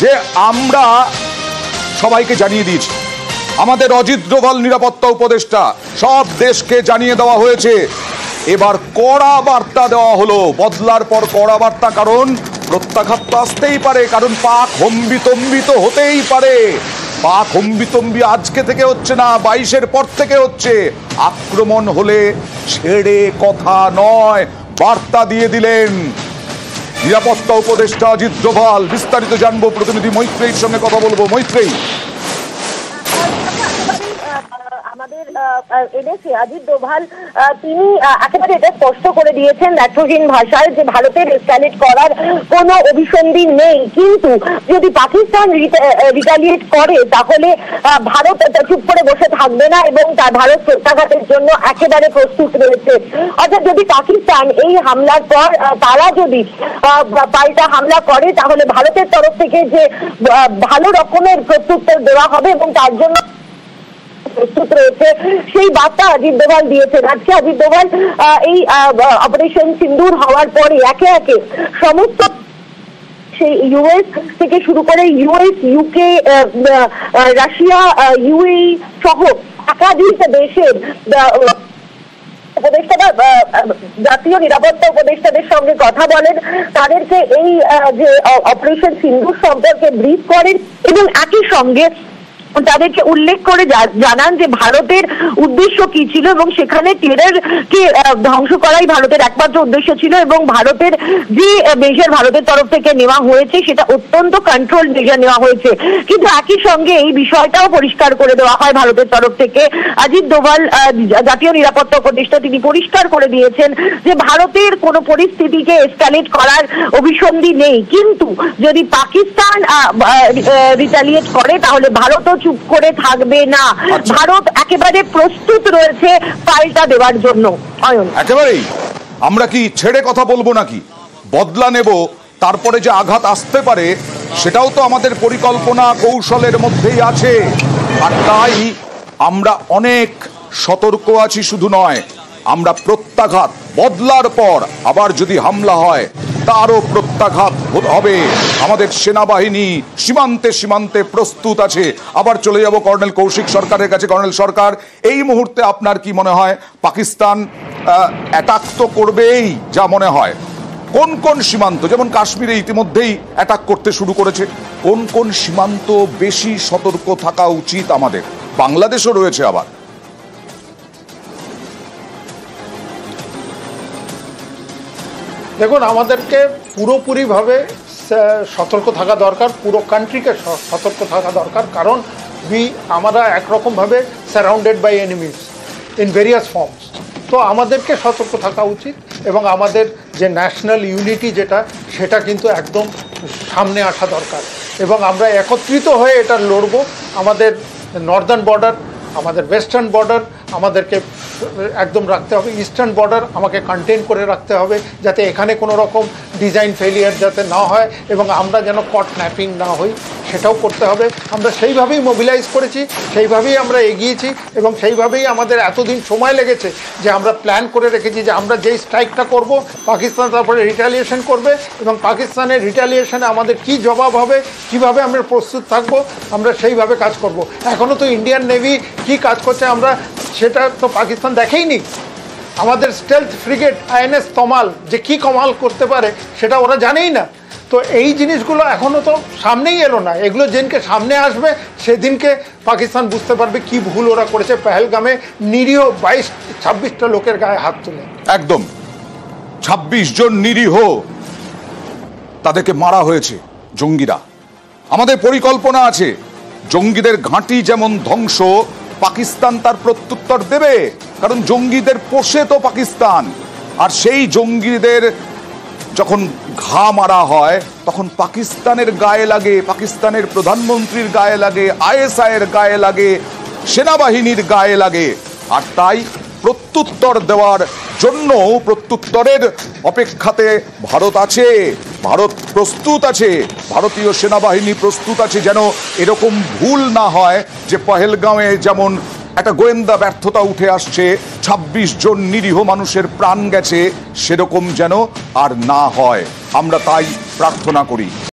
যে আমরা সবাইকে জানিয়ে দিয়েছি, আমাদের অজিত ডোভাল নিরাপত্তা উপদেষ্টা সব দেশকে জানিয়ে দেওয়া হয়েছে। এবার কড়া বার্তা দেওয়া হলো, বদলার পর কড়া বার্তা, কারণ প্রত্যাঘাত তো আসতেই পারে, কারণ পাক হম্বিতম্বিত হতেই পারে। পাক হম্বিতম্বি আজকে থেকে হচ্ছে না, 22-এর পর থেকে হচ্ছে। আক্রমণ হলে ছেড়ে কথা নয়, বার্তা দিয়ে দিলেন নিরাপত্তা উপদেষ্টা অজিত ডোভাল। বিস্তারিত জানবো, প্রতিনিধি মৈত্রেয়ীর সঙ্গে কথা বলবো। মৈত্রেয়ী, আমাদের এনেছে অজিত ডোভাল, তিনি একেবারে এটা স্পষ্ট করে দিয়েছেন ন্যায্যহীন ভাষায় যে ভারতের এসকালেট করার কোনো অভিসন্ধি নেই, কিন্তু যদি পাকিস্তান রিটালিয়েট করে তাহলে ভারত চুপ করে বসে থাকবে না এবং ভারত প্রত্যাঘাতের জন্য একেবারে প্রস্তুত রয়েছে। অর্থাৎ যদি পাকিস্তান এই হামলার পর তারা যদি পাল্টা হামলা করে তাহলে ভারতের তরফ থেকে যে ভালো রকমের প্রত্যুত্তর দেওয়া হবে এবং তার জন্য প্রস্তুত রয়েছে, সেই বার্তা অজিত ডোভাল দিয়েছেন। আজকে অজিত ডোভাল এই অপারেশন সিন্দুর হওয়ার পরে একে একে সমস্ত সেই ইউএস থেকে শুরু করে ইউএস, ইউকে, রাশিয়া, ইউএই সহ একাধিক দেশের উপদেষ্টারা জাতীয় নিরাপত্তা উপদেষ্টাদের সঙ্গে কথা বলেন, তাদেরকে এই যে অপারেশন সিন্দুর সম্পর্কে ব্রিফ করেন এবং একই সঙ্গে তাদেরকে উল্লেখ করে জানান যে ভারতের উদ্দেশ্য কি ছিল এবং সেখানে টেররকে ধ্বংস করাই ভারতের একমাত্র উদ্দেশ্য ছিল এবং ভারতের যে মেজার ভারতের তরফ থেকে নেওয়া হয়েছে সেটা অত্যন্ত কন্ট্রোল মেজার নেওয়া হয়েছে। কিন্তু একই সঙ্গে এই বিষয়টাও পরিষ্কার করে দেওয়া হয় ভারতের তরফ থেকে। অজিত ডোভাল জাতীয় নিরাপত্তা উপদেষ্টা তিনি পরিষ্কার করে দিয়েছেন যে ভারতের কোনো পরিস্থিতিকে এসকালেট করার অভিসন্ধি নেই, কিন্তু যদি পাকিস্তান রিটালিয়েট করে তাহলে ভারতও চুপ করে থাকবে না। ভারত একেবারে প্রস্তুত রয়েছে পাল্টা দেওয়ার জন্য। একেবারেই আমরা কি ছেড়ে কথা বলবো নাকি, বদলা নেব, তারপরে যে আঘাত আসতে পারে সেটাও তো আমাদের পরিকল্পনা কৌশলের মধ্যেই আছে। আর তাই আমরা অনেক সতর্ক আছি, শুধু নয় আমরা প্রত্যাঘাত, বদলার পর আবার যদি হামলা হয় তারও প্রত্যাঘাত হবে। আমাদের সেনাবাহিনী সীমান্তে সীমান্তে প্রস্তুত আছে। আবার চলে যাব কর্নেল কৌশিক সরকারের কাছে। কর্নেল সরকার, এই মুহূর্তে আপনার কি মনে হয় পাকিস্তান অ্যাটাক তো করবেই যা মনে হয়, কোন কোন সীমান্ত, যেমন কাশ্মীরে ইতিমধ্যেই অ্যাটাক করতে শুরু করেছে, কোন কোন সীমান্ত বেশি সতর্ক থাকা উচিত আমাদের? বাংলাদেশও রয়েছে আবার। দেখুন, আমাদেরকে পুরোপুরিভাবে সতর্ক থাকা দরকার, পুরো কান্ট্রিকে সতর্ক থাকা দরকার, কারণ আমরা একরকমভাবে surrounded by enemies in various forms. তো আমাদেরকে সতর্ক থাকা উচিত এবং আমাদের যে ন্যাশনাল ইউনিটি সেটা কিন্তু একদম সামনে আসা দরকার এবং আমরা একত্রিত হয়ে এটা লড়ব। আমাদের নর্দার্ন বর্ডার, আমাদের ওয়েস্টার্ন বর্ডার আমাদেরকে একদম রাখতে হবে, ইস্টার্ন বর্ডার আমাকে কন্টেন করে রাখতে হবে যাতে এখানে কোনো রকম ডিজাইন ফেলিয়ার যাতে না হয় এবং আমরা যেন কট ন্যাপিং না হই সেটাও করতে হবে। আমরা সেইভাবেই মোবিলাইজ করেছি, সেইভাবেই আমরা এগিয়েছি এবং সেইভাবেই আমাদের এতদিন সময় লেগেছে যে আমরা প্ল্যান করে রেখেছি যে আমরা যেই স্ট্রাইকটা করব পাকিস্তান তারপরে রিটালিয়েশন করবে এবং পাকিস্তানের রিটালিয়েশনে আমাদের কি জবাব হবে, কিভাবে আমরা প্রস্তুত থাকবো, আমরা সেইভাবে কাজ করব। এখনও তো ইন্ডিয়ান নেভি কি কাজ করছে আমরা সেটা তো পাকিস্তান দেখেইনি। আমাদের স্টেলথ ফ্রিগেট আইএনএস তমাল যে কি কমাল করতে পারে সেটা ওরা জানেই না। তো এই জিনিসগুলো এখনও তো সামনেই এলো না, এগুলো যেদিনকে সামনে আসবে সেদিনকে পাকিস্তান বুঝতে পারবে কি ভুল ওরা করেছে পেহেলগামে নিরীহ 22-26টা লোকের গায়ে হাত তুলে। একদম 26 জন নিরীহ তাদেরকে মারা হয়েছে জঙ্গিরা। আমাদের পরিকল্পনা আছে জঙ্গিদের ঘাঁটি যেমন ধ্বংস, পাকিস্তান তার প্রত্যুত্তর দেবে, কারণ জঙ্গিদের পোষে তো পাকিস্তান। আর সেই জঙ্গিদের যখন ঘা মারা হয় তখন পাকিস্তানের গায়ে লাগে, পাকিস্তানের প্রধানমন্ত্রীর গায়ে লাগে, আইএসআইয়ের গায়ে লাগে, সেনাবাহিনীর গায়ে লাগে। আর তাই প্রত্যুত্তর দেওয়ার জন্য প্রত্যুত্তরের অপেক্ষাতে ভারত আছে, ভারত প্রস্তুত আছে, ভারতীয় সেনাবাহিনী প্রস্তুত আছে যেন এরকম ভুল না হয় যে পহেলগাঁওয়ে যেমন একটা গোয়েন্দা ব্যর্থতা উঠে আসছে, 26 জন নিরীহ মানুষের প্রাণ গেছে, সেরকম যেন আর না হয়। আমরা তাই প্রার্থনা করি।